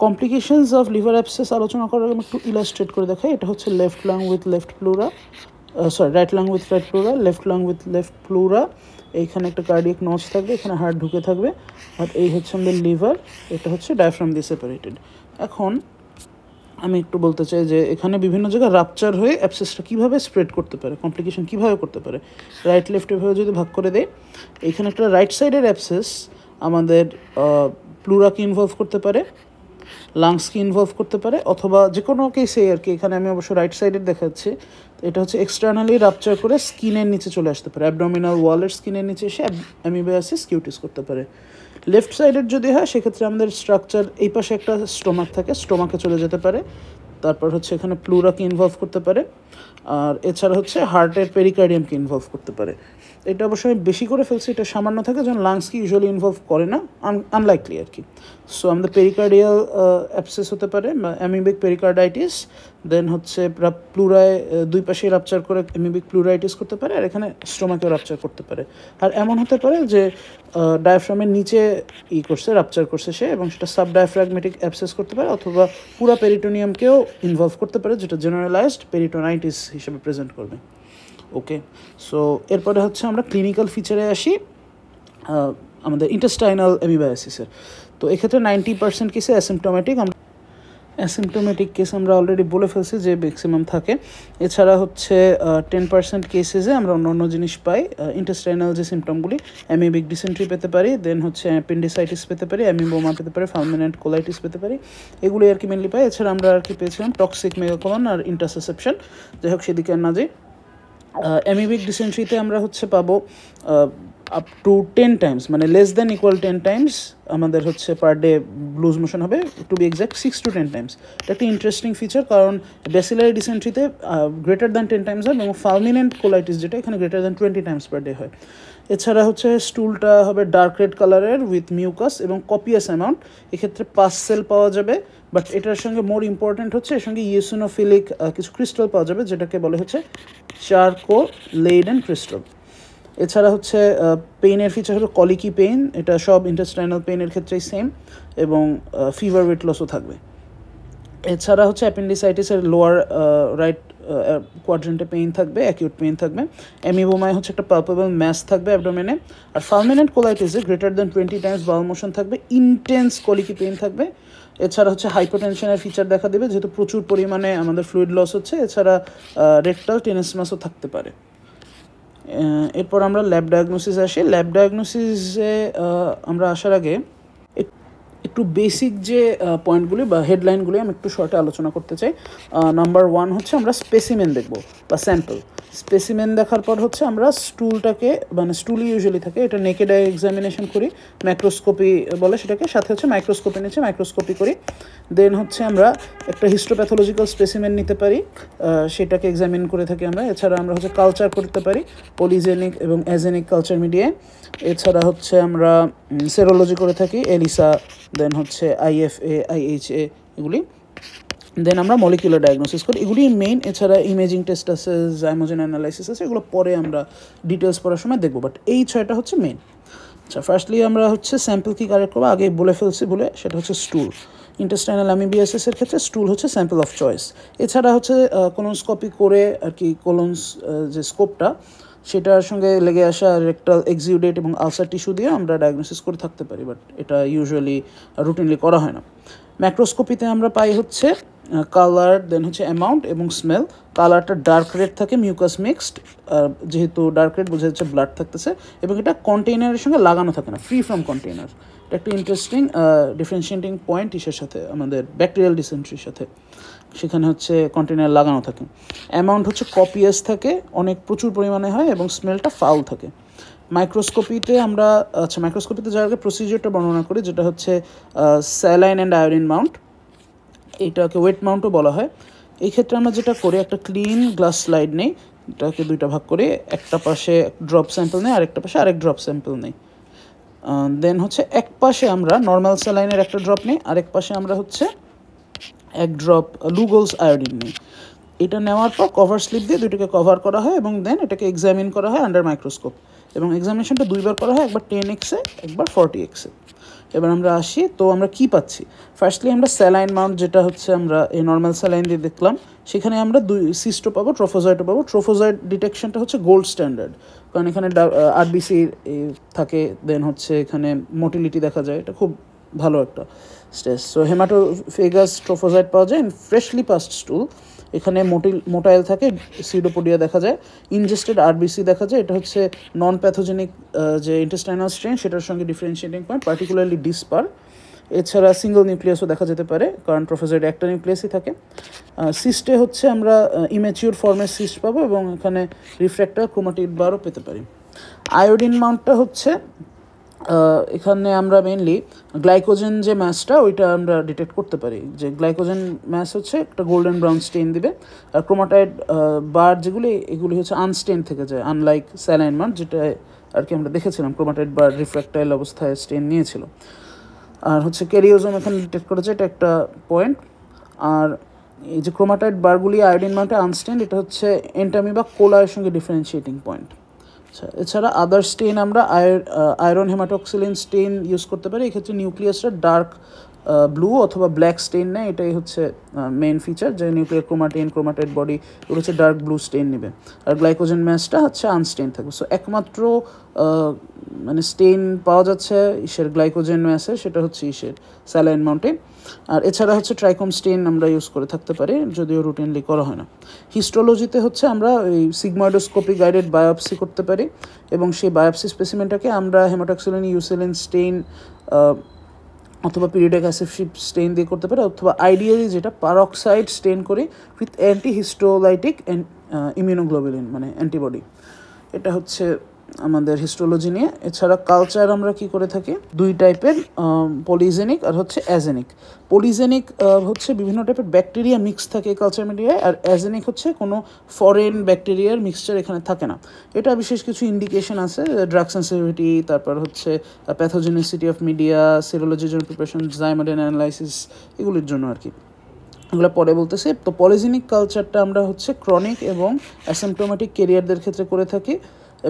Complications of liver abscess আলোচনা করার আগে আমি একটু ইলাস্ট্রেট করে দেখাই। এটা হচ্ছে left lung with left pleura, right lung with right pleura, left lung with left pleura. এইখানে একটা কার্ডিয়াক নচ থাকবে, এখানে হার্ট ঢুকে থাকবে, আর এই হচ্ছে আমাদের লিভার, এটা হচ্ছে ডায়াফ্রাম দিয়ে সেপারেটেড। এখন আমি একটু বলতে চাই যে এখানে বিভিন্ন জায়গায় রাপচার হয়ে অ্যাবসেসটা কীভাবে স্প্রেড করতে পারে, কমপ্লিকেশন কীভাবে করতে পারে। রাইট লেফট এভাবে যদি ভাগ করে দেয়, এখানে একটা রাইট সাইডের অ্যাবসেস আমাদের প্লুরাকে ইনভলভ করতে পারে, লাংসকে ইনভলভ করতে পারে, অথবা যে কোনো কেসে আর কি। এখানে আমি অবশ্য রাইট সাইডের দেখাচ্ছি। এটা হচ্ছে এক্সটার্নালি রাপচার করে স্কিনের নিচে চলে আসতে পারে, অ্যাবডোমিনাল ওয়ালের স্কিনের নিচে এসে অ্যামিবিয়াসিস কিউটিস করতে পারে। লেফট সাইডের যদি হয় সেক্ষেত্রে আমাদের স্ট্রাকচার এই পাশে একটা স্টোমাক থাকে, স্টোমাকে চলে যেতে পারে, তারপর হচ্ছে এখানে প্লুরাকে ইনভলভ করতে পারে, আর এছাড়া হচ্ছে হার্টের পেরিকার্ডিয়ামকে ইনভলভ করতে পারে। এটা অবশ্যই বেশি করে ফেলছে, এটা সামান্য থাকে, যখন লাংসকে ইউজুয়ালি ইনভলভ করে না, আনলাইকলি আর কি। সো আমাদের পেরিকার্ডিয়াল অ্যাবসেস হতে পারে, অ্যামিবিক পেরিকার্ডাইটিস, দেন হচ্ছে প্লুরায় দুই পাশে রাপচার করে অ্যামিবিক প্লুরাইটিস করতে পারে, আর এখানে স্টোমাকেও রাপচার করতে পারে। আর এমন হতে পারে যে ডায়াফ্রামের নিচে করছে, রাপচার করছে সে, এবং সেটা সাব ডায়াফ্রাগমেটিক অ্যাবসেস করতে পারে, অথবা পুরো পেরিটোনিয়ামকেও ইনভলভ করতে পারে, যেটা জেনারেলাইজড পেরিটোনাইটিস হিসেবে প্রেজেন্ট করবে। ওকে, সো এরপরে হচ্ছে আমরা ক্লিনিক্যাল ফিচারে আসি আমাদের ইন্টেস্টাইনাল অ্যামিবায়াসিসের। তো এক্ষেত্রে 90% কেসে অ্যাসিমটোমেটিক কেস আমরা অলরেডি বলে ফেলছি যে ম্যাক্সিমাম থাকে। এছাড়া হচ্ছে 10% কেসেসে আমরা অন্য জিনিস পাই। ইন্টেস্টাইনাল যে সিমটমগুলি, অ্যামিবিক ডিসেন্ট্রি পেতে পারি, দেন হচ্ছে অ্যাপেন্ডিসাইটিস পেতে পারি, অ্যামিবোমা পেতে পারি, ফালমিনেন্ট কোলাইটিস পেতে পারি, এগুলি আর কি মেনলি পাই। এছাড়া আমরা আর কি পেয়েছিলাম টক্সিক মেগাকোলন আর ইন্টারসেপশন। যাই হোক, সেদিকে আর না যাই। অ্যামিবিক ডিসেন্ট্রিতে আমরা হচ্ছে পাবো আপ টু 10 টাইমস, মানে লেস দ্যান ইকুয়াল 10 টাইমস আমাদের হচ্ছে পার ডে লুজ মোশন হবে, to be exact 6 to 10 times. এটা একটা ইন্টারেস্টিং ফিচার, কারণ ব্যাসিলারি ডিসেন্ট্রিতে গ্রেটার দ্যান 10 টাইমস হয়, এবং ফালমিনেন্ট কোলাইটিস যেটা, এখানে greater than 20 times per day হয়। এছাড়া হচ্ছে স্টুলটা হবে ডার্ক রেড কালারের উইথ মিউকাস এবং কপিয়াস অ্যামাউন্ট। এক্ষেত্রে পাস সেল পাওয়া যাবে, বাট এটার সঙ্গে মোর ইম্পর্ট্যান্ট হচ্ছে এর সঙ্গে ইওসিনোফিলিক কিছু ক্রিস্টাল পাওয়া যাবে, যেটাকে বলে হচ্ছে চারকোলেইডেন ক্রিস্টাল। এছাড়া হচ্ছে পেইনের ফিচার হলো কলিকি পেইন, এটা সব ইন্টেস্টাইনাল পেইনের ক্ষেত্রেই সেম, এবং ফিভার ওয়েট লসও থাকবে। এছাড়া হচ্ছে অ্যাপেন্ডিসাইটিসের লোয়ার রাইট কোয়াড্রেন্টে পেইন থাকবে, অ্যাকিউট পেইন থাকবে। অ্যামিবোমায় হচ্ছে একটা পালপেবল ম্যাস থাকবে অ্যাবডোমেনে। আর ফালমিনেন্ট কোলাইটিসে গ্রেটার দ্যান 20 টাইমস বাউল মোশন থাকবে, ইন্টেন্স কলিকি পেইন থাকবে। এছাড়া হচ্ছে হাইপোটেনশনের ফিচার দেখা দেবে, যেহেতু প্রচুর পরিমাণে আমাদের ফ্লুইড লস হচ্ছে। এছাড়া রেকটাল টেনিসমাসও থাকতে পারে। এরপর আমরা ল্যাব ডায়াগনোসিস আসি। ল্যাব ডায়াগনোসিসে আমরা আসার আগে একটু বেসিক যে পয়েন্টগুলি বা হেডলাইনগুলি আমি একটু শর্টে আলোচনা করতে চাই। নাম্বার 1 হচ্ছে আমরা স্পেসিমেন দেখব বা স্যাম্পল। স্পেসিমেন দেখার পর হচ্ছে আমরা স্টুলটাকে, মানে স্টুলই ইউজুয়ালি থাকে, এটা নেকেড আই এক্সামিনেশন করি, ম্যাক্রোস্কোপি বলে সেটাকে, সাথে হচ্ছে মাইক্রোস্কোপি নিচে মাইক্রোস্কোপি করি। দেন হচ্ছে আমরা একটা হিস্টোপ্যাথোলজিক্যাল স্পেসিমেন নিতে পারি, সেটাকে এক্সামিন করে থাকি আমরা। এছাড়া আমরা হচ্ছে কালচার করতে পারি, পলিজেনিক এবং অ্যাজেনিক কালচার মিডিয়ায়। এছাড়া হচ্ছে আমরা সেরোলজি করে থাকি, এলিসা, দেন হচ্ছে IFA, IHA, এগুলি। দেন আমরা মলিকুলার ডায়াগনোসিস করি, এগুলি মেইন। এছাড়া ইমেজিং টেস্ট আছে, জাইমোজেন অ্যানালাইসিস আছে, এগুলো পরে আমরা ডিটেলস পড়ার সময় দেখবো, বাট এই 6টা হচ্ছে মেইন। আচ্ছা, ফার্স্টলি আমরা হচ্ছে স্যাম্পল কি কালেক্ট করবো আগে বলে ফেলছি বলে, সেটা হচ্ছে স্টুল। ইন্টেস্টাইনাল অ্যামিবিয়াসিসের ক্ষেত্রে স্টুল হচ্ছে স্যাম্পল অফ চয়েস। এছাড়া হচ্ছে কোলোনস্কোপি করে আর কি, কোলনস যে স্কোপটা, সেটার সঙ্গে লেগে আসা রেক্টাল এক্সিউডেট এবং আলসার টিস্যু দিয়ে আমরা ডায়াগনোসিস করে থাকতে পারি, বাট এটা ইউজুয়ালি রুটিনলি করা হয় না। ম্যাক্রোস্কোপিতে আমরা পাই হচ্ছে কালার, দেন হচ্ছে অ্যামাউন্ট এবং স্মেল। কালারটা ডার্ক রেড থাকে, মিউকাস মিক্সড, যেহেতু ডার্ক রেড বোঝা যাচ্ছে ব্লাড থাকতেছে, এবং এটা কন্টেইনারের সঙ্গে লাগানো থাকে না, ফ্রি ফ্রম কন্টেইনার। এটা একটা ইন্টারেস্টিং ডিফারেন্সিয়েটিং পয়েন্ট ইসের সাথে, আমাদের ব্যাকটেরিয়াল ডিসেন্ট্রির সাথে, সেখানে হচ্ছে কন্টেইনার লাগানো থাকে। অ্যামাউন্ট হচ্ছে কপিয়াস থাকে, অনেক প্রচুর পরিমাণে হয়, এবং স্মেলটা ফাউল থাকে। মাইক্রোস্কোপিতে আমরা, আচ্ছা মাইক্রোস্কোপিতে যাওয়ার আগে প্রসিজিওরটা বর্ণনা করি, যেটা হচ্ছে স্যালাইন অ্যান্ড আয়োডিন মাউন্ট, এইটাকে ওয়েট মাউন্টও বলা হয়। এই ক্ষেত্রে আমরা যেটা করি, একটা ক্লিন গ্লাস স্লাইড নেই, এটাকে দুইটা ভাগ করে, একটা পাশে ড্রপ স্যাম্পল নেই, আরেকটা পাশে আরেক ড্রপ স্যাম্পল নেই। দেন হচ্ছে এক পাশে আমরা নর্মাল স্যালাইনের একটা ড্রপ নিই, আরেক পাশে আমরা হচ্ছে এক ড্রপ লুগোলস আয়োডিন নিই। এটা নেওয়ার পর কভার স্লিপ দিয়ে দুইটাকে কভার করা হয়, এবং দেন এটাকে এক্সামিন করা হয় আন্ডার মাইক্রোস্কোপ, এবং এক্সামিনেশনটা দুইবার করা হয়, একবার 10x, একবার 40x। এবার আমরা আসি, তো আমরা কি পাচ্ছি। ফার্স্টলি আমরা স্যালাইন মাউন্ট, যেটা হচ্ছে আমরা এই নর্মাল স্যালাইন দিয়ে দেখলাম, সেখানে আমরা সিস্টো পাবো, ট্রোফোজয়েডও পাবো। ট্রোফোজয়েড ডিটেকশনটা হচ্ছে গোল্ড স্ট্যান্ডার্ড, কারণ এখানে আরবিসি থাকে, দেন হচ্ছে এখানে মোটিলিটি দেখা যায়, এটা খুব ভালো একটা স্টেজ। সো হেমাটোফেগাস ট্রোফোজয়েড পাওয়া যায় ইন ফ্রেশলি পাস্ট স্টুল, এখানে মোটাইল থাকে, সিউডোপোডিয়া দেখা যায়, ইনজেস্টেড আরবিসি দেখা যায়, এটা হচ্ছে নন প্যাথোজেনিক যে ইন্টেস্টাইনাল স্ট্রেন সেটার সঙ্গে ডিফারেন্সিয়েটিং পয়েন্ট, পার্টিকুলারলি ডিসপার। এছাড়া সিঙ্গল নিউক্লিয়াসও দেখা যেতে পারে, কারণ ট্রোফোজয়েড একটা নিউক্লিয়াসই থাকে। সিস্টে হচ্ছে আমরা ইম্যাচিউর ফর্মের সিস্ট পাবো, এবং এখানে রিফ্র্যাক্টার ক্রোমাটিড বারও পেতে পারি। আয়োডিন মাউন্টটা হচ্ছে এখানে আমরা মেনলি গ্লাইকোজেন যে ম্যাসটা ওইটা আমরা ডিটেক্ট করতে পারি, যে গ্লাইকোজেন ম্যাস হচ্ছে একটা গোল্ডেন ব্রাউন স্টেন দিবে, আর ক্রোমাটাইড বার এগুলি হচ্ছে আনস্টেন থেকে যায়, আনলাইক স্যালাইন মাউন্ট, যেটা আর কি আমরা দেখেছিলাম ক্রোমাটাইড বার রিফ্র্যাক্টাইল অবস্থায় স্টেন নিয়েছিল। আর হচ্ছে ক্যারিওজোম এখানে ডিটেক্ট করেছে, এটা একটা পয়েন্ট। আর এই যে ক্রোমাটাইড বারগুলি আয়োডিন মাউন্টে আনস্টেন, এটা হচ্ছে এন্টামি বা কোলার সঙ্গে ডিফারেন্সিয়েটিং পয়েন্ট। আচ্ছা, এছাড়া আদার স্টেন আমরা আয়রন হেমাটোক্সিলিন স্টেন ইউজ করতে পারি, এক্ষেত্রে নিউক্লিয়াসটা ডার্ক ব্লু অথবা ব্ল্যাক স্টেন নেয়, এটাই হচ্ছে মেইন ফিচার, যে নিউক্লিয়ার ক্রোমাটিন, ক্রোমাটাইড বডি এগুলো হচ্ছে ডার্ক ব্লু স্টেন নেবে, আর গ্লাইকোজেন ম্যাসটা হচ্ছে আনস্টেন থাকবে। সো একমাত্র মানে স্টেন পাওয়া যাচ্ছে ইসের গ্লাইকোজেন ম্যাসে, সেটা হচ্ছে ইসের স্যালাইন মাউন্টে। আর এছাড়া হচ্ছে ট্রাইকোম স্টেন আমরা ইউজ করে থাকতে পারি, যদিও রুটিনলি করা হয় না। হিস্টোলজিতে হচ্ছে আমরা এই সিগময়েডোস্কোপি গাইডেড বায়োপসি করতে পারি, এবং সেই বায়োপসি স্পেসিমেন্টটাকে আমরা হেমাটোক্সিলিন ইউসেলিন স্টেইন অথবা পিরিয়ডিক অ্যাসিড স্টেইন দিয়ে করতে পারি, অথবা আইডিয়ালি যেটা পারক্সাইড স্টেইন করি উইথ অ্যান্টিহিস্টোলাইটিক ইমিউনোগ্লোবুলিন মানে অ্যান্টিবডি। এটা হচ্ছে আমাদের হিস্টোলজি নিয়ে। এছাড়া কালচার আমরা কি করে থাকি, দুই টাইপের, পলিজেনিক আর হচ্ছে অ্যাজেনিক। পলিজেনিক হচ্ছে বিভিন্ন টাইপের ব্যাকটেরিয়া মিক্স থাকে কালচার মিডিয়ায়, আর অ্যাজেনিক হচ্ছে কোনো ফরেন ব্যাকটেরিয়ার মিক্সচার এখানে থাকে না। এটা বিশেষ কিছু ইন্ডিকেশন আছে, ড্রাগ সেন্সিটিভিটি, তারপর হচ্ছে প্যাথোজেনিসিটি অফ মিডিয়া, সিরোলজির জন্য প্রিপারেশন, জাইমোডেন অ্যানালাইসিস, এগুলির জন্য আর কি, এগুলো পরে বলতেছি। তো পলিজেনিক কালচারটা আমরা হচ্ছে ক্রনিক এবং অ্যাসিম্পটোমেটিক ক্যারিয়ারদের ক্ষেত্রে করে থাকি,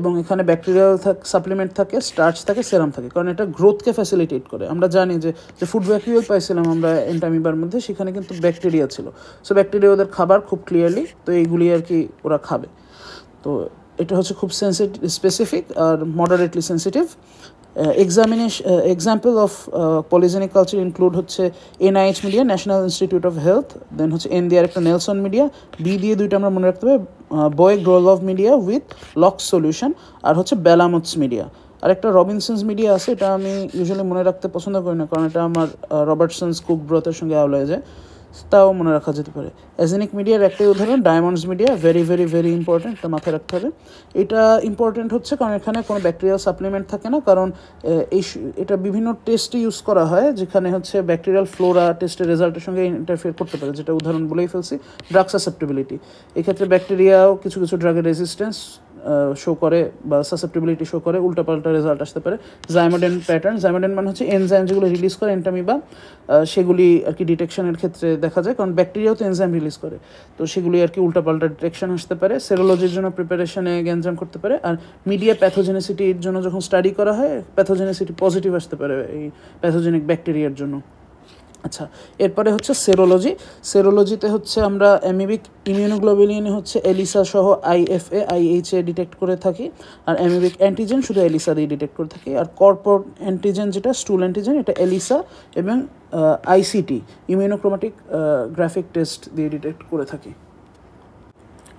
এবং এখানে ব্যাকটেরিয়াল সাপ্লিমেন্ট থাকে, স্টার্চ থাকে, সেরাম থাকে, কারণ এটা গ্রোথকে ফ্যাসিলিটেট করে। আমরা জানি যে ফুড ভ্যাকুয়াল পাইছিলাম আমরা এন্টামিবার মধ্যে, সেখানে কিন্তু ব্যাকটেরিয়া ছিল। সো ব্যাকটেরিয়া ওদের খাবার খুব ক্লিয়ারলি, তো এইগুলি আর কি ওরা খাবে। তো এটা হচ্ছে খুব স্পেসিফিক আর moderately sensitive. Example of polygenic culture include হচ্ছে NIH media, national institute of health, then হচ্ছে N দিয়ে একটা নেলসন মিডিয়া, B দিয়ে দুইটা আমরা মনে রাখতে হবে, বয় গ্রোলভ মিডিয়া উইথ লক্স সলিউশন, আর হচ্ছে বেলামোথস মিডিয়া। আর একটা রবিনসন্স মিডিয়া আছে, এটা আমি ইউজুয়ালি মনে রাখতে পছন্দ করি না, কারণ এটা আমার রবার্টসন্স কুক ব্রথের সঙ্গে আওলায় যায়, তাও মনে রাখা যেতে পারে। অ্যাজেনিক মিডিয়ার একটাই উদাহরণ diamonds media, very very very important, এটা মাথায় রাখতে হবে। এটা ইম্পর্টেন্ট হচ্ছে কারণ এখানে কোনো ব্যাকটেরিয়াল সাপ্লিমেন্ট থাকে না, কারণ এটা বিভিন্ন টেস্টে ইউজ করা হয়, যেখানে হচ্ছে ব্যাকটেরিয়াল ফ্লোরা টেস্টের রেজাল্টের সঙ্গে ইন্টারফেয়ার করতে পারে, যেটা উদাহরণ বলেই ফেলছি, ড্রাগ সাসেপ্টেবিলিটি। এক্ষেত্রে ব্যাকটেরিয়াও কিছু কিছু ড্রাগের রেজিস্ট্যান্স শো করে বা সাসেপ্টেবিলিটি শো করে, উল্টাপাল্টা রেজাল্ট আসতে পারে। জাইমোডেন প্যাটার্ন, জাইমোডেন মানে হচ্ছে এনজাইম যেগুলো রিলিজ করে এন্টামিবা, সেগুলি আর কি ডিটেকশনের ক্ষেত্রে দেখা যায়, কারণ ব্যাকটেরিয়াও তো এনজাইম রিলিজ করে, তো সেগুলি আর কি উল্টাপাল্টা ডিটেকশন আসতে পারে। সেরোলজির জন্য প্রিপারেশনে গ্যাঞ্জাম করতে পারে। আর মিডিয়া প্যাথোজেনিসিটির জন্য যখন স্টাডি করা হয়, প্যাথোজেনিসিটি পজিটিভ আসতে পারে এই প্যাথোজেনিক ব্যাকটেরিয়ার জন্য। আচ্ছা, এরপরে হচ্ছে সেরোলজি। সেরোলজিতে হচ্ছে আমরা অ্যামিবিক ইমিউনোগ্লোবুলিন হচ্ছে এলিসা সহ IFA IHA ডিটেক্ট করে থাকি, আর অ্যামিবিক অ্যান্টিজেন শুধু এলিসা দিয়ে ডিটেক্ট করে থাকি। আর কর্পোর অ্যান্টিজেন যেটা স্টুল অ্যান্টিজেন, এটা এলিসা এবং ICT ইমিউনোক্রোমাটিক গ্রাফিক টেস্ট দিয়ে ডিটেক্ট করে থাকি।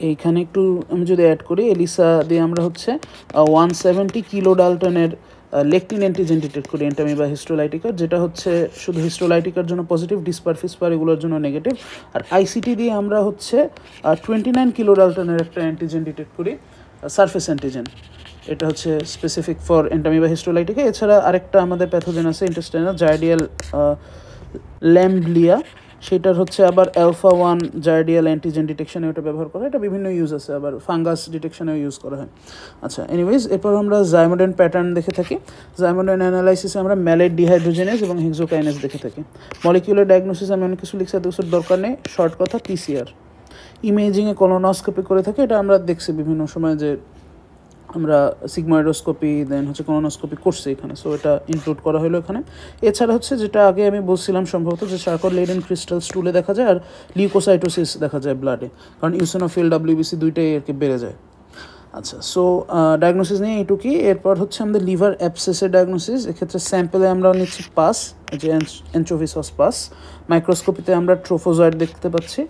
এইখানে একটু আমি যদি অ্যাড করি, এলিসা দিয়ে আমরা হচ্ছে 170 কিলো ডালটনের লেকটিন অ্যান্টিজেন ডিটেক্ট করি এন্টামিবা হিস্টোলাইটিকার, যেটা হচ্ছে শুধু হিস্টোলাইটিকার জন্য পজিটিভ, ডিসপার ফিসপার এগুলোর জন্য নেগেটিভ। আর ICT দিয়ে আমরা হচ্ছে 29 কিলো ডালটনের একটা অ্যান্টিজেন ডিটেক্ট করি, সারফেস অ্যান্টিজেন, এটা হচ্ছে স্পেসিফিক ফর এন্টামিবা হিস্টোলাইটিকা। এছাড়া আরেকটা আমাদের প্যাথোজেন আছে ইন্টেস্টাইনাল জার্ডিয়াল ল্যাম্বলিয়া, সেটার হচ্ছে আবার α1 জার্ডিয়াল অ্যান্টিজেন ডিটেকশনে ওটা ব্যবহার করা হয়, এটা বিভিন্ন ইউজ আছে, আবার ফাঙ্গাস ডিটেকশনেও ইউজ করা হয়। আচ্ছা, এনিওয়েজ, এরপর আমরা জাইমোডেন প্যাটার্ন দেখে থাকি। জাইমোডেন অ্যানালাইসিসে আমরা ম্যালেট ডিহাইড্রোজেনেজ এবং হেক্সোকাইনেজ দেখে থাকি। মলিকিউলার ডায়াগনোসিস আমি অনেক কিছু লিখছি, এত দরকার নেই, শর্ট কথা PCR। ইমেজিংয়ে কোলোনোস্কোপি করে থাকে, এটা আমরা দেখছি বিভিন্ন সময় যে আমরা সিগময়েডোস্কোপি দেন হচ্ছে কলোনোস্কোপি করছি এখানে, সো এটা ইনক্লুড করা হলো এখানে। এছাড়া হচ্ছে যেটা আগে আমি বলছিলাম সম্ভবত যে চারকোল লেডেন ক্রিস্টাল স্টুলে দেখা যায় আর লিউকোসাইটোসিস দেখা যায় ব্লাডে, কারণ ইউসিনোফিল ডাব্লিউবিসি দুইটাই আর কি বেড়ে যায়। আচ্ছা, সো ডায়াগনোসিস নিয়ে এইটুকুই। এরপর হচ্ছে আমাদের লিভার অ্যাবসেসের ডায়াগনোসিস। এক্ষেত্রে স্যাম্পেলে আমরা নিচ্ছি পাস, যে এনচোভিসস পাস। মাইক্রোস্কোপিতে আমরা ট্রোফোজয়েড দেখতে পাচ্ছি।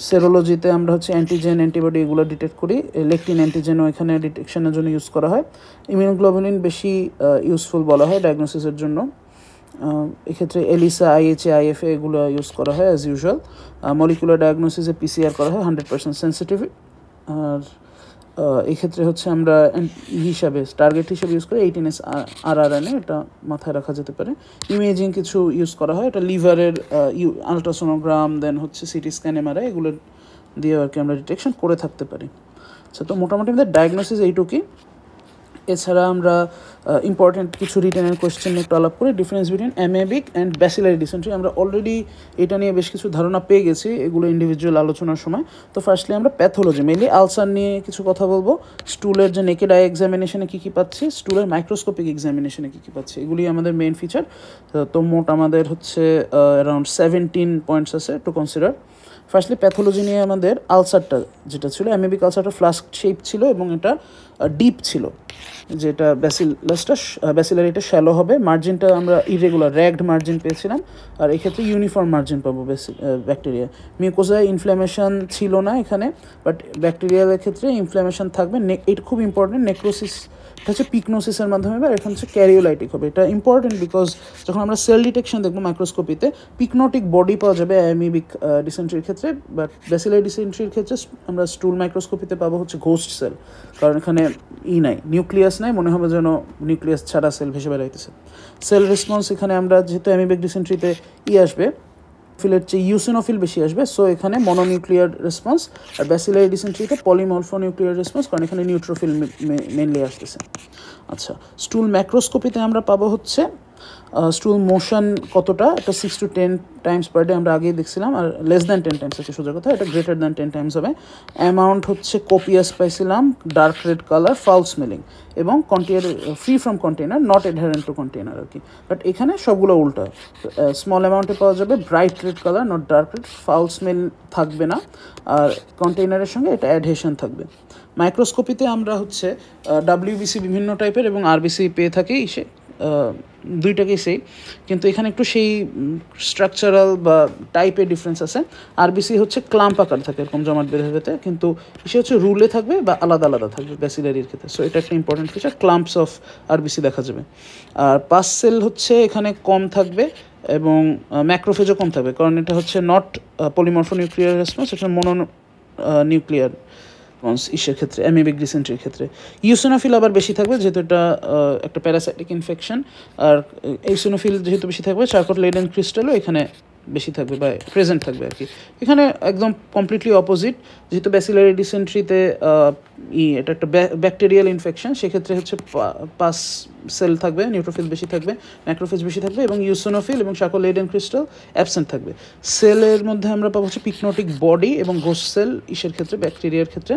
সেরোলজিতে আমরা হচ্ছে অ্যান্টিজেন অ্যান্টিবডি এগুলো ডিটেক্ট করি। লেকটিন অ্যান্টিজেনও এখানে ডিটেকশনের জন্য ইউজ করা হয়। ইমিউনোগ্লোবুলিন বেশি ইউজফুল বলা হয় ডায়াগনোসিসের জন্য। এক্ষেত্রে এলিসা, আইএচএ, আইএফএ এগুলো ইউজ করা হয় অ্যাজ ইউজুয়াল। মলিকুলার ডায়াগনোসিসে পিসিআর করা হয় 100% সেন্সিটিভ। আর এক্ষেত্রে হচ্ছে আমরা হিসাবে টার্গেট হিসাবে ইউজ করি 18S RRNA, এটা মাথায় রাখা যেতে পারে। ইমেজিং কিছু ইউজ করা হয়, এটা লিভারের আলট্রাসোনোগ্রাম দেন হচ্ছে সিটি স্ক্যান, এমআরআই এগুলো দিয়ে আর কি আমরা ডিটেকশন করে থাকতে পারি। আচ্ছা, তো মোটামুটি আমাদের ডায়াগনোসিস এইটুকুই। এছাড়া আমরা ইম্পর্টেন্ট কিছু রিটেনের কোয়েশ্চেন নিয়ে একটু আলাপ করি। Difference between amoebic and bacillary dysentery. আমরা অলরেডি এটা নিয়ে বেশ কিছু ধারণা পেয়ে গেছি এগুলো ইন্ডিভিজুয়াল আলোচনার সময়। তো ফার্স্টলি আমরা প্যাথোলজি, মেনলি আলসার নিয়ে কিছু কথা বলবো। স্টুলের যে নেকেড আই এক্সামিনেশনে কী কী পাচ্ছি, স্টুলের মাইক্রোস্কোপিক এক্সামিনেশনে কী কী পাচ্ছি, এগুলি আমাদের মেইন ফিচার। তো মোট আমাদের হচ্ছে অ্যারাউন্ড 17 পয়েন্টস আছে টু কনসিডার। ফার্স্টলি প্যাথোলজি নিয়ে আমাদের আলসারটা যেটা ছিল, অ্যামেবিক আলসারটা ফ্লাস্ক শেপ ছিল এবং এটা ডিপ ছিল, যেটা ব্যাসিলারিটা শ্যালো হবে। মার্জিনটা আমরা ইরেগুলার র্যাগড মার্জিন পেয়েছিলাম, আর এক্ষেত্রে ইউনিফর্ম মার্জিন পাবো ব্যাকটেরিয়া। মিউকোজায় ইনফ্ল্যামেশন ছিল না এখানে, বাট ব্যাকটেরিয়ালের ক্ষেত্রে ইনফ্ল্যামেশন থাকবে। এটা খুব ইম্পর্টেন্ট। নেক্রোসিস হচ্ছে পিকনোসিসের মাধ্যমে, বা এখন হচ্ছে ক্যারিওলাইটিক হবে। এটা ইম্পর্টেন্ট বিকজ যখন আমরা সেল ডিটেকশন দেখবো মাইক্রোস্কোপিতে, পিকনোটিক বডি পাওয়া যাবে অ্যামিবিক ডিসেন্ট্রির ক্ষেত্রে, বাট ব্যাসিলারি ডিসেন্ট্রির ক্ষেত্রে আমরা স্টুল মাইক্রোস্কোপিতে পাবো হচ্ছে ঘোস্ট সেল, কারণ এখানে নাই, নিউক্লিয়াস নাই, মনে হবে যেন নিউক্লিয়াস ছাড়া সেল ভেসে বেড়াইতেছে। সেল রেসপন্স এখানে আমরা যেহেতু অ্যামিবিক ডিসেন্ট্রিতে আসবে, ফিলের চেয়ে ইউসিনোফিল বেশি আসবে, সো এখানে মনোনিউক্লিয়ার রেসপন্স। আর ব্যাসিলারি ডিসেন্ট্রিতে পলিমরফোনিউক্লিয়ার রেসপন্স, কারণ এখানে নিউট্রোফিল মেনলি আসতেছে। আচ্ছা, স্টুল ম্যাক্রোস্কোপিতে আমরা পাবো হচ্ছে স্টুল মোশন কতটা, এটা 6 to 10 টাইমস পার ডে আমরা আগেই দেখছিলাম, আর লেস দ্যান 10 টাইমস আছে সোজা কথা, এটা গ্রেটার দ্যান 10 টাইমস হবে। অ্যামাউন্ট হচ্ছে কোপিয়াস পাইছিলাম, dark red colour, foul smelling, এবং free from container, not adherent to container আর কি। বাট এখানে সবগুলো উল্টা, স্মল অ্যামাউন্টে পাওয়া যাবে bright red colour, not dark red, foul smell থাকবে না, আর কন্টেনারের সঙ্গে এটা অ্যাডহেশন থাকবে। মাইক্রোস্কোপিতে আমরা হচ্ছে ডাব্লিউবিসি বিভিন্ন টাইপের এবং আরবিসি পেয়ে থাকি, দুইটাকেই সেই, কিন্তু এখানে একটু সেই স্ট্রাকচারাল বা টাইপের ডিফারেন্স আছে। আরবিসি হচ্ছে ক্লাম্প আকার থাকে এরকম জমাট বেঁধে বেঁধে, কিন্তু সে হচ্ছে রুলে থাকবে বা আলাদা আলাদা থাকবে ব্যাসিলারির ক্ষেত্রে, সো এটা একটা ইম্পর্টেন্ট ফিচার। ক্লাম্পস অফ আরবিসি দেখা যাবে। আর পাস সেল হচ্ছে এখানে কম থাকবে এবং ম্যাক্রোফেজও কম থাকবে, কারণ এটা হচ্ছে নট পলিমরফোনিউক্লিয়ার রেসপন্স, এটা মনো নিউক্লিয়ার ইসের ক্ষেত্রে, অ্যামিবিক ডিসেন্ট্রির ক্ষেত্রে। ইউসিনোফিল আবার বেশি থাকবে, যেহেতু এটা একটা প্যারাসাইটিক ইনফেকশন, আর ইউসিনোফিল যেহেতু বেশি থাকবে, চারকোল লেডেন ক্রিস্টালও এখানে বেশি থাকবে বা প্রেজেন্ট থাকবে আর কি। এখানে একদম কমপ্লিটলি অপোজিট, যেহেতু ব্যাসিলারি ডিসেন্ট্রিতে এটা একটা ব্যাকটেরিয়াল ইনফেকশন, সেক্ষেত্রে হচ্ছে পাস সেল থাকবে, নিউট্রোফিল বেশি থাকবে, ম্যাক্রোফেজ বেশি থাকবে, এবং ইউসিনোফিল এবং চারকোল লেডেন ক্রিস্টাল অ্যাবসেন্ট থাকবে। সেলের মধ্যে আমরা পাবো হচ্ছে পিকনোটিক বডি এবং ঘোস্ট সেল ইসের ক্ষেত্রে, ব্যাকটেরিয়ার ক্ষেত্রে।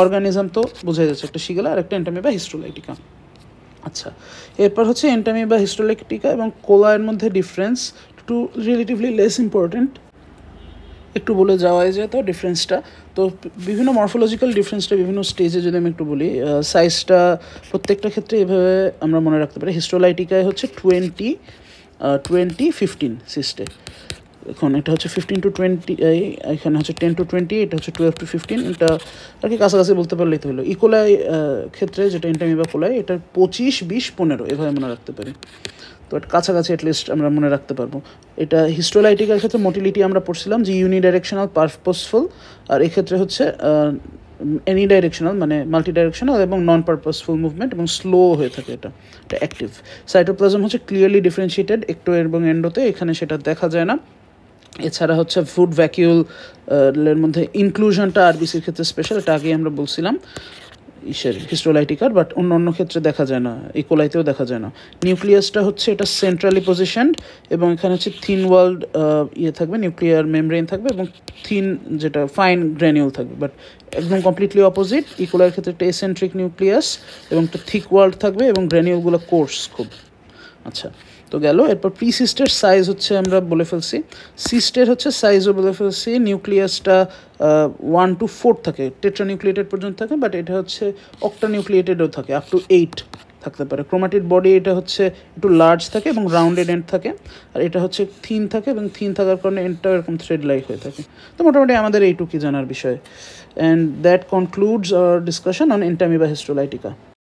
অর্গানিজম তো বোঝা যাচ্ছে, একটা শিগেলা আর একটা এন্টামিবা হিস্টোলাইটিকা। আচ্ছা, এরপর হচ্ছে এন্টামিবা হিস্টোলাইটিকা এবং কোলার মধ্যে ডিফারেন্স একটু রিলেটিভলি লেস ইম্পর্টেন্ট, একটু বলে যাওয়াই যায় তো ডিফারেন্সটা। তো বিভিন্ন মরফোলজিক্যাল ডিফারেন্সটা বিভিন্ন স্টেজে যদি আমি একটু বলি, সাইজটা প্রত্যেকটা ক্ষেত্রে এভাবে আমরা মনে রাখতে পারি। হিস্টোলাইটিকায় হচ্ছে 20-15 সিস্টে, এখন এটা হচ্ছে 15 to 20, এখানে হচ্ছে 10 to 20, এটা হচ্ছে 12 to 15, এটা আর কি কাছাকাছি বলতে পারলেই তো হলো। ইকোলাই ক্ষেত্রে যেটা এন্টামিবা কোলাই, এটা 25, 20, 15 এভাবে মনে রাখতে পারি, তো এটা কাছাকাছি অ্যাটলিস্ট আমরা মনে রাখতে পারবো। এটা হিস্টোলাইটিকার ক্ষেত্রে মোটিলিটি আমরা পড়ছিলাম যে ইউনিডাইরেকশনাল পারপসফুল, আর এক্ষেত্রে হচ্ছে এনি ডাইরেকশনাল মানে মাল্টি ডাইরেকশনাল এবং নন পারপাসফুল মুভমেন্ট, এবং স্লো হয়ে থাকে, এটা অ্যাক্টিভ। সাইটোপ্লাজম হচ্ছে ক্লিয়ারলি ডিফারেন্সিয়েটেড একটো এবং এন্ডোতে, এখানে সেটা দেখা যায় না। এছাড়া হচ্ছে ফুড ভ্যাকিউলের মধ্যে ইনক্লুশনটা আরবিসির ক্ষেত্রে স্পেশাল, এটা আগেই আমরা বলছিলাম। ইসের হিস্টোলাইটিকার, বাট অন্য অন্য ক্ষেত্রে দেখা যায় না, ইকোলাইতেও দেখা যায় না। নিউক্লিয়াসটা হচ্ছে এটা সেন্ট্রালি পজিশনড এবং এখানে হচ্ছে থিন ওয়ার্ল্ড থাকবে, নিউক্লিয়ার মেমব্রেন থাকবে এবং থিন যেটা ফাইন গ্র্যানিউল থাকবে। বাট একদম কমপ্লিটলি অপোজিট, ইকোলার ক্ষেত্রে একটা এসেন্ট্রিক নিউক্লিয়াস এবং একটা থিক ওয়ার্ল্ড থাকবে এবং গ্র্যানিউলগুলো কোর্স খুব। আচ্ছা, তো গেল। এরপর প্রি সিস্টের সাইজ হচ্ছে আমরা বলে ফেলছি, সিস্টের হচ্ছে সাইজও বলে ফেলছি। নিউক্লিয়াসটা 1 to 4 থাকে, টেট্রানিউক্লিয়েটেড পর্যন্ত থাকে, বাট এটা হচ্ছে অক্টানিউক্লিয়েটেডও থাকে, আপ টু 8 থাকতে পারে। ক্রোমাটিড বডি এটা হচ্ছে একটু লার্জ থাকে এবং রাউন্ডেড এন্ড থাকে, আর এটা হচ্ছে থিন থাকে এবং থিন থাকার কারণে এন্ডটা এরকম থ্রেড লাইক হয়ে থাকে। তো মোটামুটি আমাদের এইটুকুই জানার বিষয়। And that concludes hour discussion on Entamoeba histolytica.